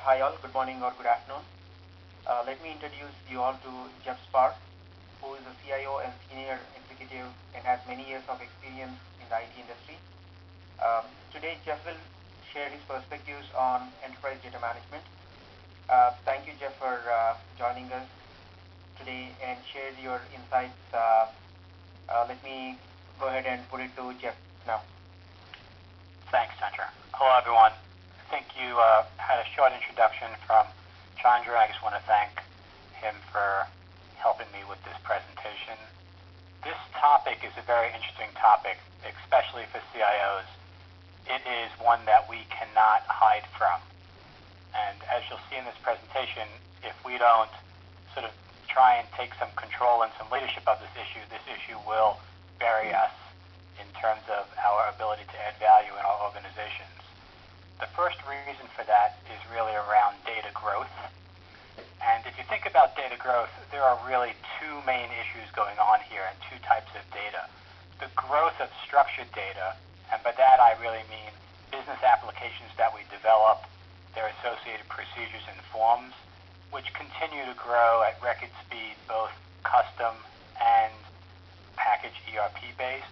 Hi all, good morning or good afternoon. Let me introduce you all to Jeff Spark, who is a CIO and senior executive and has many years of experience in the IT industry. Today, Jeff will share his perspectives on enterprise data management. Thank you, Jeff, for joining us today and share your insights. Let me go ahead and put it to Jeff now. Thanks, Chandra. Hello, everyone. I think you had a short introduction from Chandra. I just want to thank him for helping me with this presentation. This topic is a very interesting topic, especially for CIOs. It is one that we cannot hide from. And as you'll see in this presentation, if we don't sort of try and take some control and some leadership of this issue will bury us in terms of our ability to add value in our organizations. The first reason for that is really around data growth. And if you think about data growth, there are really two main issues going on here and two types of data. The growth of structured data, and by that I really mean business applications that we develop, their associated procedures and forms, which continue to grow at record speed, both custom and package ERP based.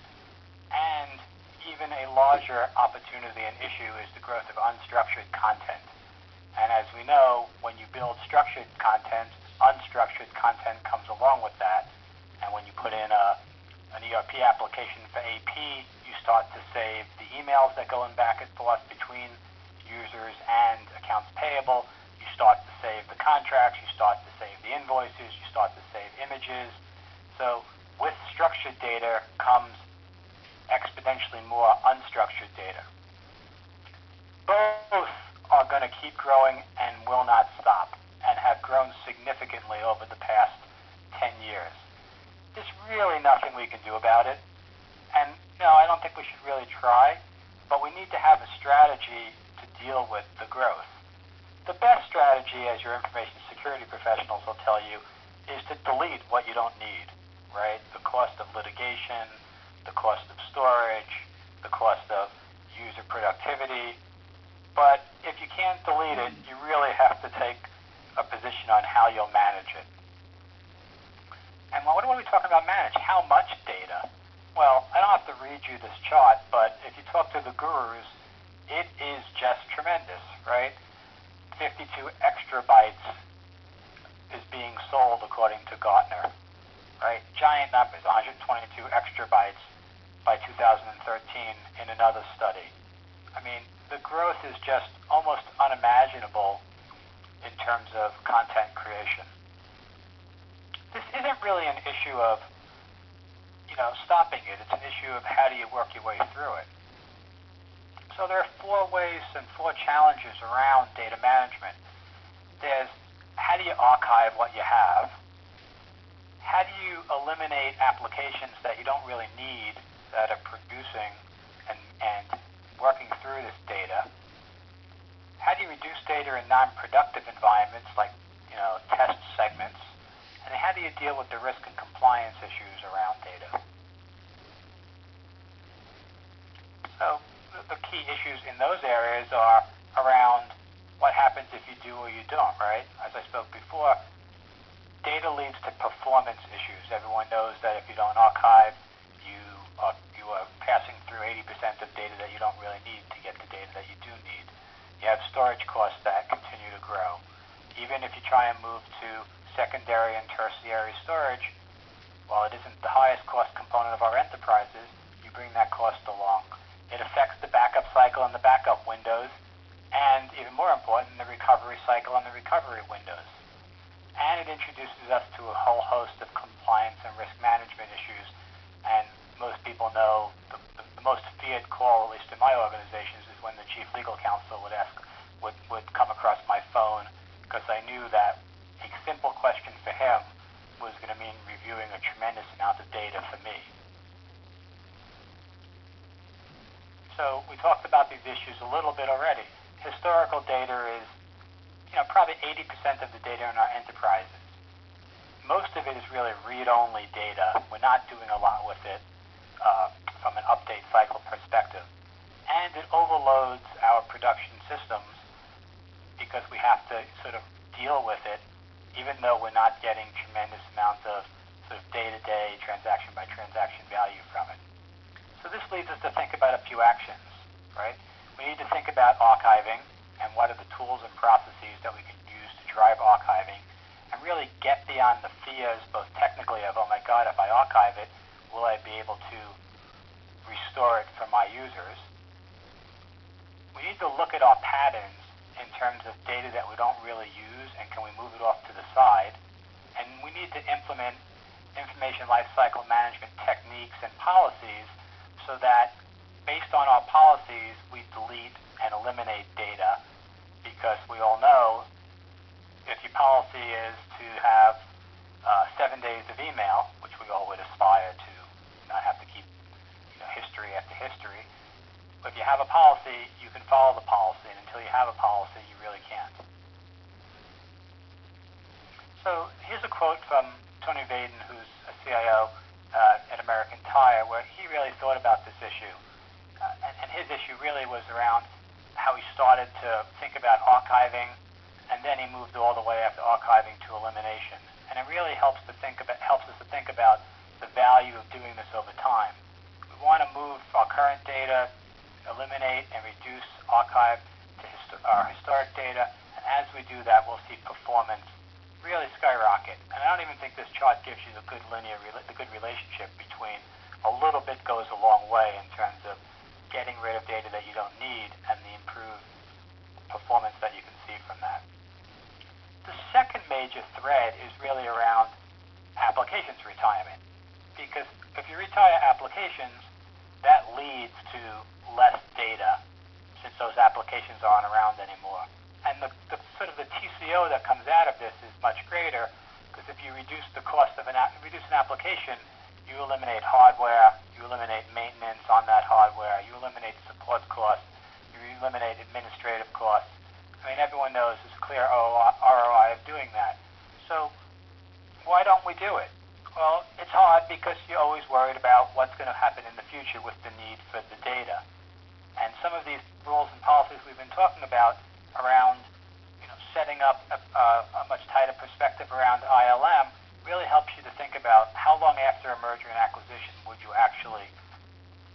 And even a larger opportunity and issue is the growth of unstructured content. And as we know, when you build structured content, unstructured content comes along with that. And when you put in an ERP application for AP, you start to save the emails that go in back and forth between users and accounts payable. You start to save the contracts, you start to save the invoices, you start to save images. So with structured data comes exponentially more unstructured data. Both are going to keep growing and will not stop, and have grown significantly over the past 10 years. There's really nothing we can do about it, and no, I don't think we should really try, but we need to have a strategy to deal with the growth. The best strategy, as your information security professionals will tell you, is to delete what you don't need, right? The cost of litigation, the cost of storage, the cost of user productivity. But if you can't delete it, you really have to take a position on how you'll manage it. And what are we talking about manage? How much data? Well, I don't have to read you this chart, but if you talk to the gurus, it is just tremendous, right? 52 exabytes is being sold according to Gartner, right? Giant numbers, 122 exabytes by 2013 in another study. I mean, the growth is just almost unimaginable in terms of content creation. This isn't really an issue of, stopping it. It's an issue of how do you work your way through it. So there are four ways and four challenges around data management. There's how do you archive what you have? How do you eliminate applications that you don't really need that are producing and working through this data? How do you reduce data in non-productive environments like test segments? And how do you deal with the risk and compliance issues around data? So the key issues in those areas are around what happens if you do or you don't, right? As I spoke before, data leads to performance issues. Everyone knows that if you don't archive, you are passing through 80% of data that you don't really need to get the data that you do need. You have storage costs that continue to grow. Even if you try and move to secondary and tertiary storage, while it isn't the highest cost component of our enterprises, you bring that cost along. It affects the backup cycle and the backup windows, and even more important, the recovery cycle and the recovery windows. And it introduces us to a whole host of compliance and risk management issues. And most people know the most feared call, at least in my organizations, is when the chief legal counsel would come across my phone, because I knew that a simple question for him was going to mean reviewing a tremendous amount of data for me. So we talked about these issues a little bit already. Historical data is probably 80% of the data in our enterprises. Most of it is really read-only data. We're not doing a lot with it from an update cycle perspective. And it overloads our production systems because we have to sort of deal with it, even though we're not getting tremendous amounts of sort of day-to-day, transaction-by-transaction value from it. So this leads us to think about a few actions, right? We need to think about archiving and what are the tools and processes that we can use to drive archiving and really get beyond the fears, both technically of, oh my God, if I archive it, will I be able to restore it for my users? We need to look at our patterns in terms of data that we don't really use, and can we move it off to the side? And we need to implement information lifecycle management techniques and policies so that based on our policies, we delete and eliminate data, because we all know if your policy is to have 7 days of email, which we all would aspire to not have to keep history after history, if you have a policy, you can follow the policy, and until you have a policy, you really can't. So here's a quote from Tony Vaden, who's a CIO at American Tire, where he really thought about this issue. And his issue really was around how he started to think about archiving, and then he moved all the way after archiving to elimination. And it really helps us to think about the value of doing this over time. We want to move our current data, eliminate and reduce archive to our historic data, and as we do that, we'll see performance really skyrocket. And I don't even think this chart gives you the good relationship between a little bit goes a long way in terms of getting rid of data that you don't need and the improved performance that you can see from that. The second major thread is really around applications retirement, because if you retire applications, that leads to less data since those applications aren't around anymore. And the sort of the TCO that comes out of this is much greater, because if you reduce the cost of an application, you eliminate hardware, you eliminate maintenance on that hardware, you eliminate support costs, you eliminate administrative costs. I mean, everyone knows there's a clear ROI of doing that. So why don't we do it? Well, it's hard because you're always worried about what's going to happen in the future with the need for the data. And some of these rules and policies we've been talking about around setting up a much tighter perspective around ILM really helps you to think about how long after a merger and acquisition would you actually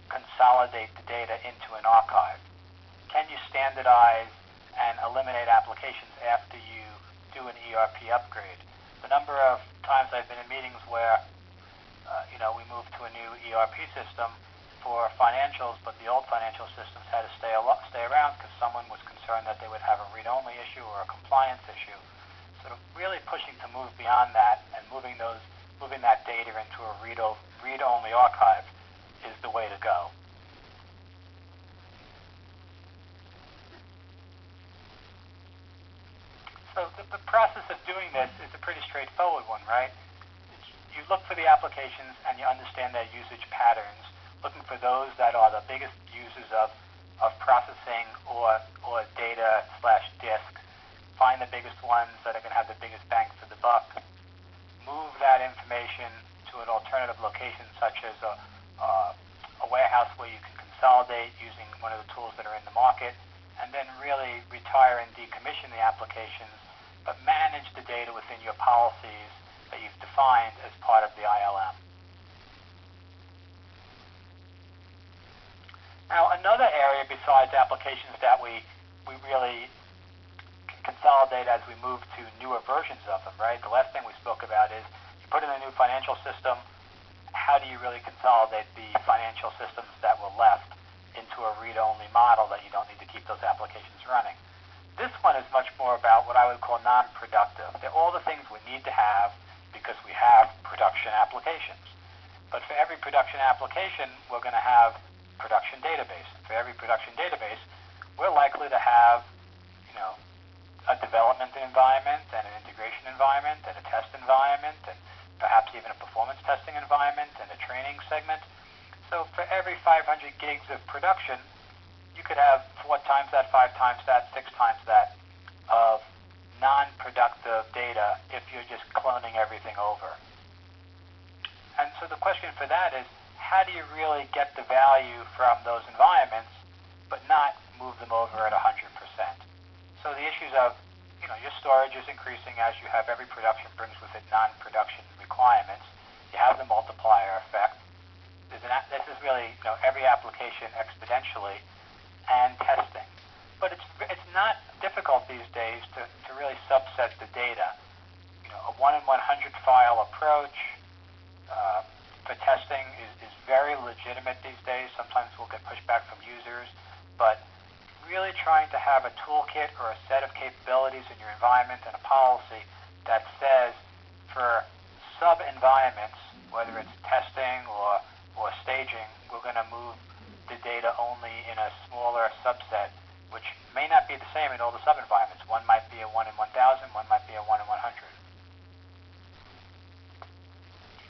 consolidate the data into an archive. Can you standardize and eliminate applications after you do an ERP upgrade? The number of times I've been in meetings where we moved to a new ERP system for financials, but the old financial systems had to stay around because someone was concerned that they would have a read-only issue or a compliance issue. So really pushing to move beyond that and moving that data into a read-only archive is the way to go. So the process of doing this is a pretty straightforward one, right? You look for the applications and you understand their usage patterns, looking for those that are the biggest users of processing or data/disk. Find the biggest ones that are going to have the biggest bang for the buck. Move that information to an alternative location, such as a warehouse where you can consolidate using one of the tools that are in the market, and then really retire and decommission the applications, but manage the data within your policies that you've defined as part of the ILM. Now, another area besides applications that we really can consolidate as we move to newer versions of them, right? The last thing we spoke about is you put in a new financial system, how do you really consolidate the financial systems that were left into a read-only model that you don't need to keep those applications running? This one is much more about what I would call non-productive. They're all the things we need to have because we have production applications. But for every production application, we're going to have production database. For every production database, we're likely to have, a development environment and an integration environment and a test environment and perhaps even a performance testing environment and a training segment. So for every 500 gigs of production, you could have 4 times that, 5 times that, 6 times that of non-productive data if you're just cloning everything over. And so the question for that is, how do you really get the value from those environments but not move them over at 100%? So the issues of your storage is increasing as you have every production brings with it non-production requirements. You have the multiplier effect. This is really every application exponentially and testing. But it's not difficult these days to really subset the data. A 1 in 100 file approach for testing is very legitimate these days. Sometimes we'll get pushback from users, but really trying to have a toolkit or a set of capabilities in your environment and a policy that says for sub-environments, whether it's testing or staging, we're going to move the data only in a smaller subset, which may not be the same in all the sub-environments. One might be a 1 in 1,000, one might be a 1 in 100.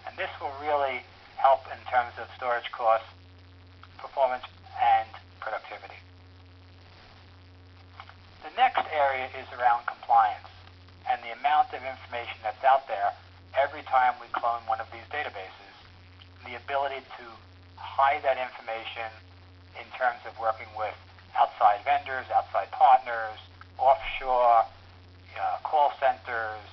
And this will really help in terms of storage costs, performance, and productivity. The next area is around compliance and the amount of information that's out there every time we clone one of these databases, and the ability to hide that information in terms of working with outside vendors, outside partners, offshore, call centers.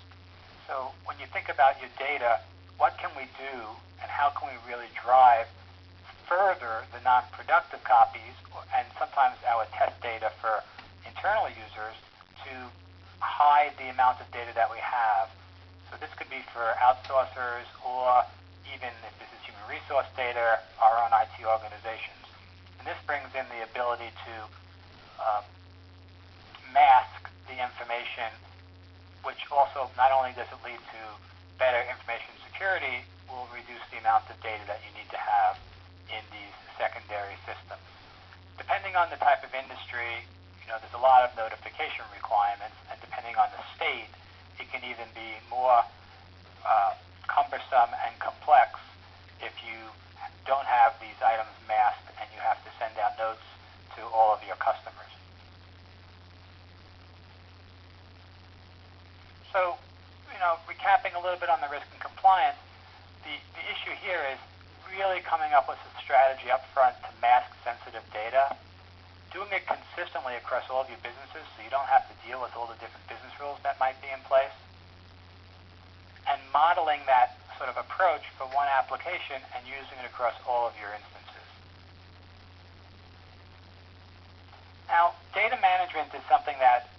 So when you think about your data, what can we do and how can we really drive further the non-productive copies and sometimes our test data for internal users to hide the amount of data that we have. So this could be for outsourcers or even if this is human resource data, our own IT organizations. And this brings in the ability to mask the information, which also not only does it lead to better information security, will reduce the amount of data that you need to have in these secondary systems. Depending on the type of industry, there's a lot of notification requirements, and depending on the state, it can even be more cumbersome and complex if you don't have these items masked and you have to send out notes to all of your customers. So, recapping a little bit on the risk and compliance, the issue here is really coming up with a strategy up front to mask sensitive data, doing it consistently across all of your businesses so you don't have to deal with all the different business rules that might be in place, and modeling that sort of approach for one application and using it across all of your instances. Now, data management is something that,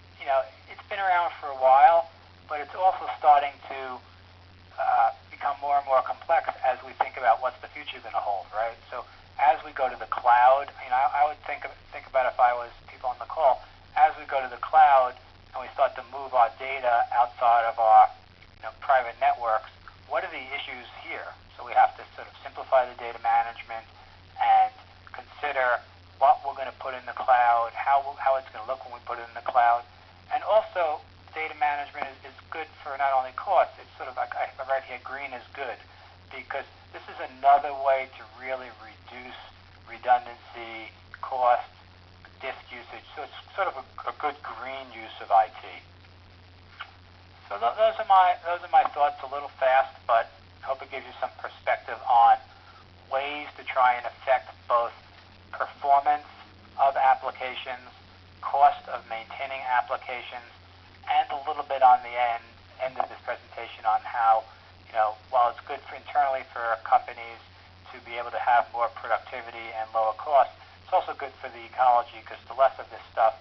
it's been around for a while, but it's also starting to become more and more complex as we think about what's the future going to hold, right? So as we go to the cloud, I would think about if I was people on the call, as we go to the cloud and we start to move our data outside of our private networks, what are the issues here? So we have to sort of simplify the data management and consider what we're going to put in the cloud, how it's going to look when we put it in the cloud. And also, data management is good for not only cost, it's sort of like I have right here, green is good, because this is another way to really reduce redundancy, cost, disk usage. So it's sort of a good green use of IT. So those are my thoughts, a little fast, but I hope it gives you some perspective on ways to try and affect both performance of applications, cost of maintaining applications, and a little bit on the end of this presentation on how, while it's good internally for companies to be able to have more productivity and lower cost, it's also good for the ecology because the less of this stuff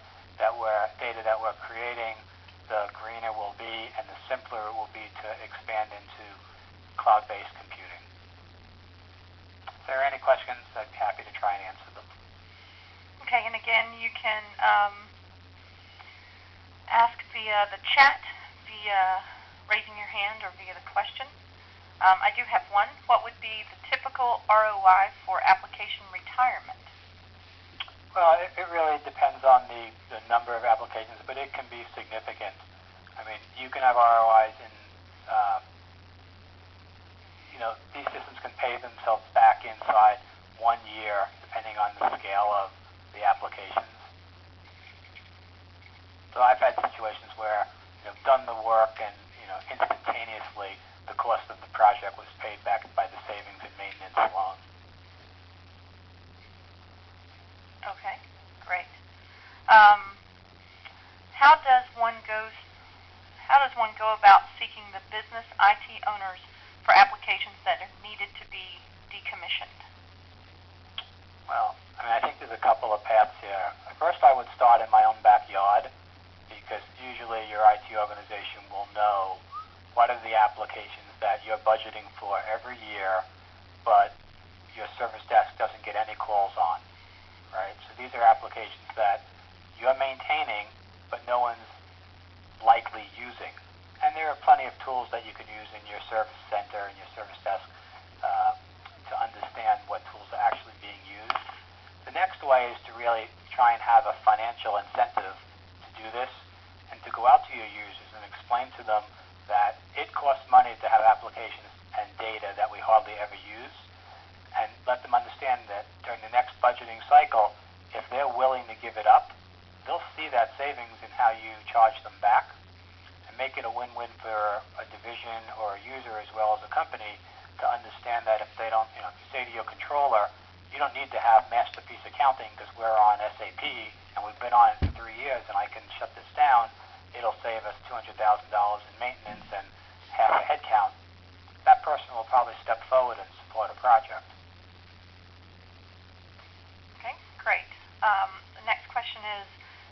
data that we're creating, the greener will be and the simpler it will be to expand into cloud-based computing. If there are any questions, I'd be happy to try and answer them. Okay, and again, you can ask via the chat, via raising your hand, or via the question. I do have one. What would be the typical ROI for application retirement? Well, it really depends on the number of applications, but it can be significant. I mean, you can have ROIs in, these systems can pay themselves back inside 1 year, depending on the scale of the applications. So I've had situations where, done the work and, instantaneously the cost of the project was paid back by the savings in maintenance alone. Okay, great. How does one go how does one go about seeking the business IT owners for applications that are needed to be decommissioned? Well, I think there's a couple of paths here. First, I would start in my own backyard, because usually your IT organization will know what are the applications that you're budgeting for every year, but your service desk doesn't get any calls on, right? So these are applications that you're maintaining, but no one's likely using. And there are plenty of tools that you can use in your service center and your service desk to understand what tools are actually being used. The next way is to really try and have a financial incentive to do this and to go out to your users and explain to them that it costs money to have applications and data that we hardly ever use, and let them understand that during the next budgeting cycle, if they're willing to give it up, they'll see that savings in how you charge them back, and make it a win-win for a division or a user as well as a company to understand that if they don't, if you say to your controller, you don't need to have masterpiece accounting because we're on SAP and we've been on it for 3 years and I can shut this down, it'll save us $200,000 in maintenance and half a headcount. That person will probably step forward and support a project. Okay, great. The next question is,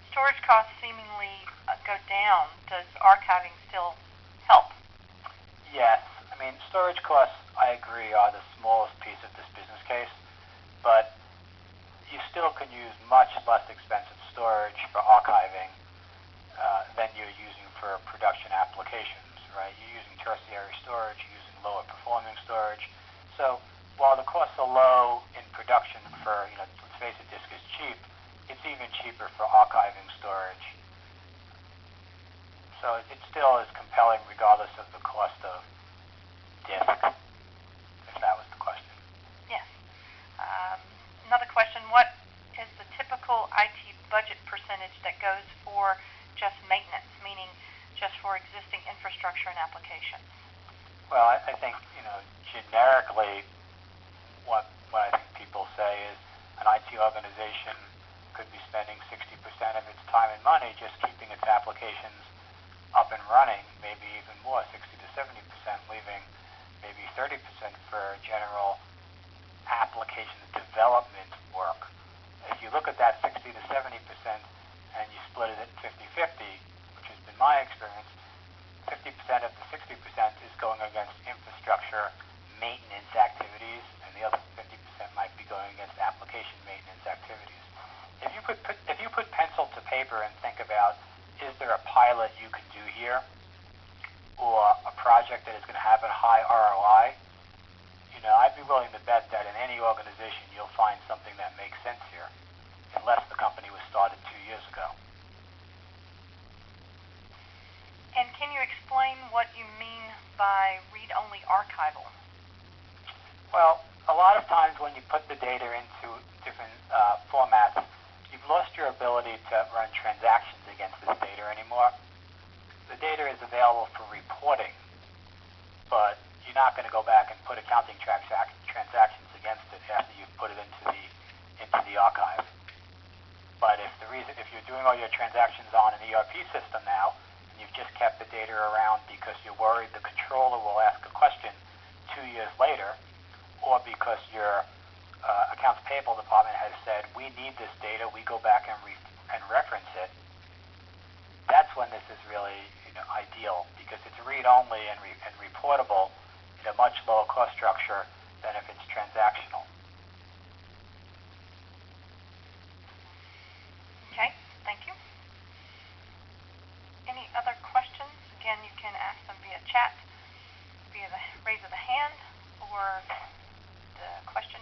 storage costs seemingly go down. Does archiving still help? Yes. Storage costs, I agree, are the smallest piece of this business case, but you still can use much less expensive storage for archiving than you're using for production applications, right? You're using tertiary storage, you're using lower performing storage. So while the costs are low in production for, let's face it, disk is cheap, it's even cheaper for archiving storage. So it still is compelling regardless of the cost of disk, if that was the question. Yes. Another question, what is the typical IT budget percentage that goes for just maintenance, meaning just for existing infrastructure and applications? Well, I think, generically, what I think people say is an IT organization could be spending 60% of its time and money just keeping its applications up and running, maybe even more, 60 to 70%, leaving maybe 30% for general application development work. If you look at that 60 to 70% and you split it at 50-50, which has been my experience, 50% of the 60% is going against infrastructure maintenance activities, and the other 50% might be going against application maintenance activities. If you put pencil to paper and think about, is there a pilot you can do here, or a project that is going to have a high ROI, I'd be willing to bet that in any organization you'll find something that makes sense here, unless the company was started 2 years ago. And can you explain what you mean by read-only archival? Well, a lot of times when you put the data into different formats, you've lost your ability to run transactions against this data anymore. The data is available for reporting, but you're not going to go back and put accounting transactions against it after you've put it into the archive. But if you're doing all your transactions on an ERP system now, and you've just kept the data around because you're worried the controller will ask a question 2 years later, or because your accounts payable department has said, we need this data, we go back and reference it, that's when this is really ideal, because it's read-only and reportable in a much lower cost structure than if it's transactional. Okay, thank you. Any other questions? Again, you can ask them via chat, via the raise of the hand, or the question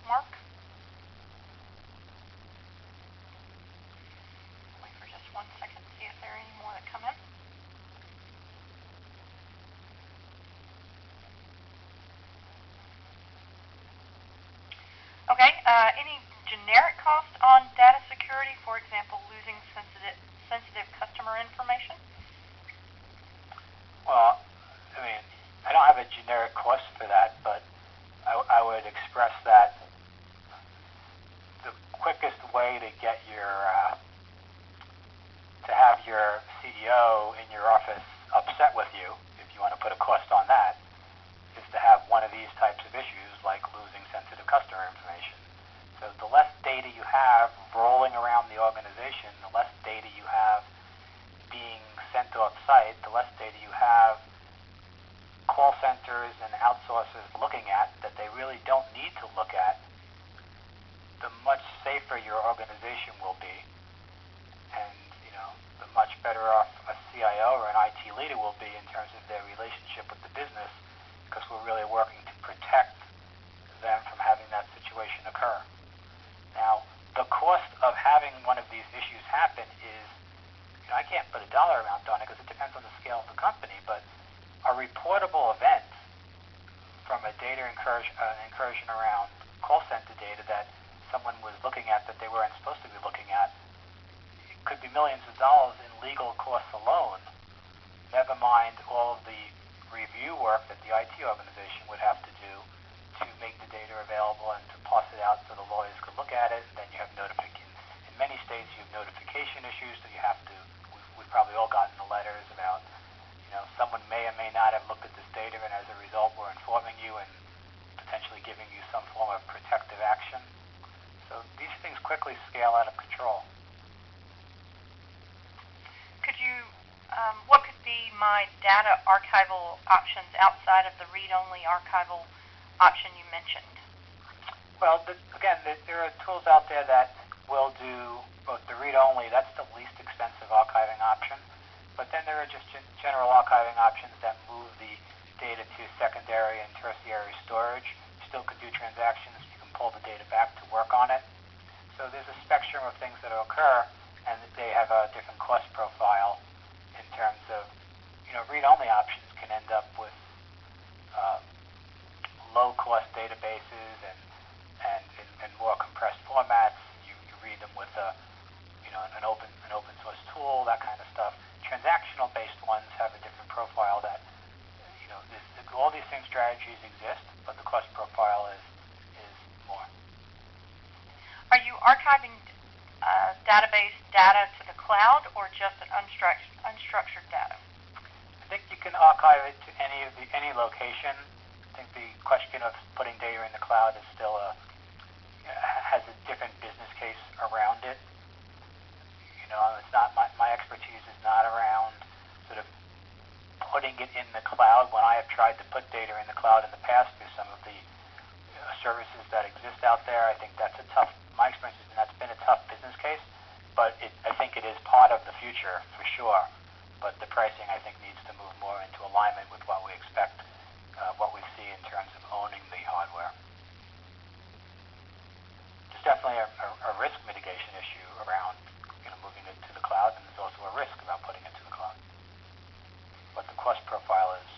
mark. Wait for just 1 second to see if there are any more that come in. Okay, any generic cost on data security, for example, losing sensitive customer information? Well, I don't have a generic cost for that, but I would express that the quickest way to get to have your CEO in your office upset with you, if you want to put a cost on that, is to have one of these types of issues like losing sensitive customer information. So the less data you have rolling around the organization, the less data you have being sent off-site, the less data you have call centers and outsourcers looking at that they really don't need to look at, the much safer your organization will be. And, the much better off a CIO or an IT leader will be in terms of their relationship with the business, because we're really working to protect them from having that situation occur. Now, the cost of having one of these issues happen is, I can't put a dollar amount on it because it depends on the scale of the company, but a reportable event from a data incursion around call center data that someone was looking at that they weren't supposed to be looking at, it could be millions of dollars in legal costs alone, never mind all of the review work that the IT organization would have to do to make the data available and to parse it out so the lawyers could look at it. And then you have notification. In many states, you have notification issues, so you have to. We've probably all gotten the letters about, someone may or may not have looked at this data, and as a result, we're informing you and potentially giving you some form of protective action. So these things quickly scale out of control. Could you, what could be my data archival options outside of the read-only archival option you mentioned? Well, again, there are tools out there that will do both the read-only, that's the least expensive archiving option, but then there are just general archiving options that move the data to secondary and tertiary storage. You still can do transactions, you can pull the data back to work on it. So there's a spectrum of things that will occur, and they have a different cost profile in terms of, read-only options can end up with low-cost databases and more compressed formats. You read them with an open source tool, that kind of stuff. Transactional-based ones have a different profile that, all these same strategies exist, but the cost profile is more. Are you archiving database data to the cloud or just an unstructured data? I think you can archive it to any location. I think the question of putting data in the cloud is still has a different business case around it. It's not my expertise is not around sort of putting it in the cloud. When I have tried to put data in the cloud in the past through some of the services that exist out there, I think my experience has been that's been a tough business case, but I think it is part of the future for sure. But the pricing, I think, needs to move more into alignment with what we expect, what we see in terms of owning the hardware. There's definitely a risk mitigation issue around moving it to the cloud, and there's also a risk about putting it to the cloud. But the cost profile is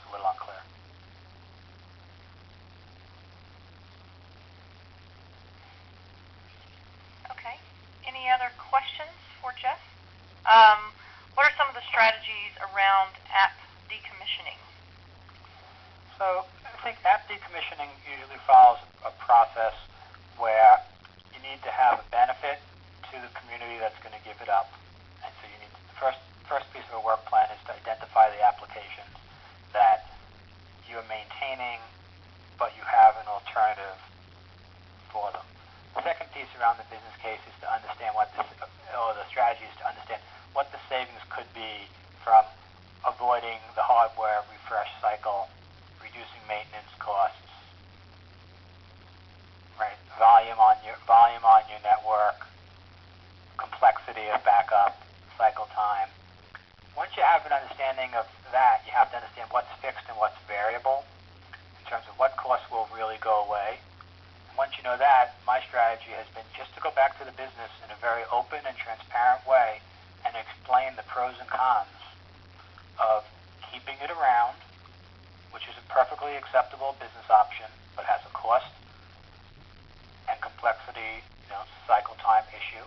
a little unclear. Okay. Any other questions for Jeff? What are some of the strategies around app decommissioning? So I think app decommissioning usually follows a process where you need to have a benefit to the community that's going to give it up. And so you need the first piece of a work plan is to identify the applications that you're maintaining, but you have an alternative for them. The second piece around the business case is to understand the strategy is to understand what the savings could be from avoiding the hardware refresh cycle, reducing maintenance costs, right? Volume on your network, complexity of backup, cycle time. Once you have an understanding of that, you have to understand what's fixed and what's variable in terms of what costs will really go away. And once you know that, my strategy has been just to go back to the business in a very open and transparent way and explain the pros and cons of keeping it around, which is a perfectly acceptable business option, but has a cost and complexity, cycle time issue,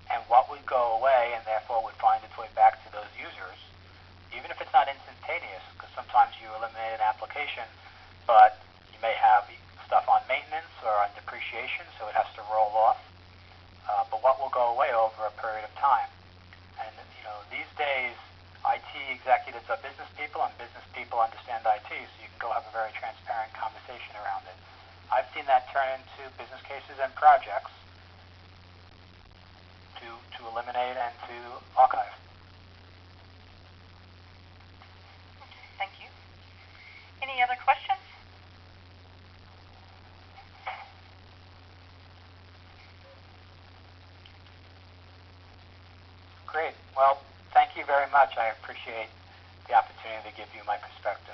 and what would go away and therefore would find its way back to those users, even if it's not instantaneous, because sometimes you eliminate an application, but you may have stuff on maintenance or on depreciation, so it has to roll off. But what will go away over a period of time? And executives are business people and business people understand IT, so you can go have a very transparent conversation around it. I've seen that turn into business cases and projects to eliminate and to archive. Okay, thank you. Any other questions? Great. Well, thank you very much. I appreciate the opportunity to give you my perspective.